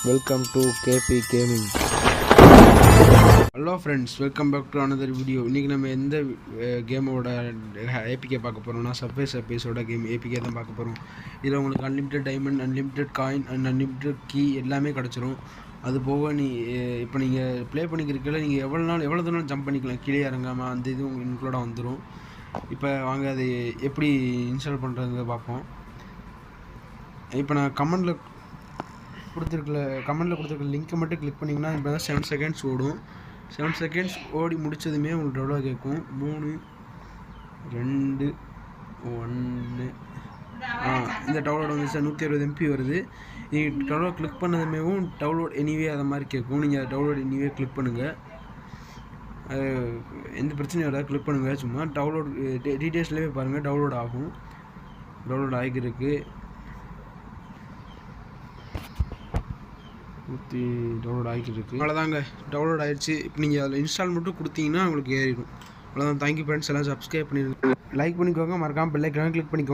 Welcome to KP Gaming. Hello friends, welcome back to another video. இன்னைக்கு நம்ம எந்த கேமோட ஏபிகே பார்க்க போறோம்னா சப்வே சர்ஃபேஸோட கேம் ஏபிகே தான் பார்க்க போறோம். இதுல உங்களுக்கு unlimited diamond, unlimited coin and unlimited key எல்லாமே கிடைச்சிரும். அது போக இப்போ நீங்க ப்ளே பண்ணிக்கிறதுல நீங்க எவ்வளவு தூரம் ஜம்ப் பண்ணிக்கலாம், கீழே இறங்காம அந்த இது இன்க்ளூட வந்துரும். இப்போ வாங்க அது எப்படி இன்ஸ்டால் பண்றதுங்க பார்ப்போம். இப்போ நான் கமெண்ட்ல கொடுத்துருக்க லிங்க்கை மட்டும் கிளிக் பண்ணிங்கன்னா இப்போ தான் 7 செகண்ட்ஸ் ஓடும். 7 செகண்ட்ஸ் ஓடி முடித்ததுமே உங்களுக்கு டவுன்லோட் கேட்கும். 3 2 1 இந்த டவுன்லோட் வந்துச்சு. 160 MB வருது. நீங்கள் டவுன்லோட் கிளிக் பண்ணதுமேவும் டவுன்லோட் எனிவே அதை மாதிரி கேட்கும். நீங்கள் டவுன்லோட் எனிவே கிளிக் பண்ணுங்கள். எந்த பிரச்சனையும் வராது, கிளிக் பண்ணுங்கள். சும்மா டவுன்லோட் டீட்டெயில்ஸ்லேயே பாருங்கள், டவுன்லோட் ஆகும். டவுன்லோட் ஆகிருக்கு. டவுன்லோட் ஆகிட்டு இருக்கு. அவ்வளோதாங்க, டவுன்லோட் ஆகிடுச்சு. இப்போ நீங்கள் அதில் இன்ஸ்டால் மட்டும் கொடுத்தீங்கன்னா உங்களுக்கு ஏறிடும். அவ்வளோதான். தேங்க்யூ ஃப்ரெண்ட்ஸ், எல்லாம் சப்ஸ்கிரைப் பண்ணிடுங்க, லைக் பண்ணிக்கோங்க, மறக்காமல் பெல் ஐக்கானை கிளிக் பண்ணிக்கோங்க.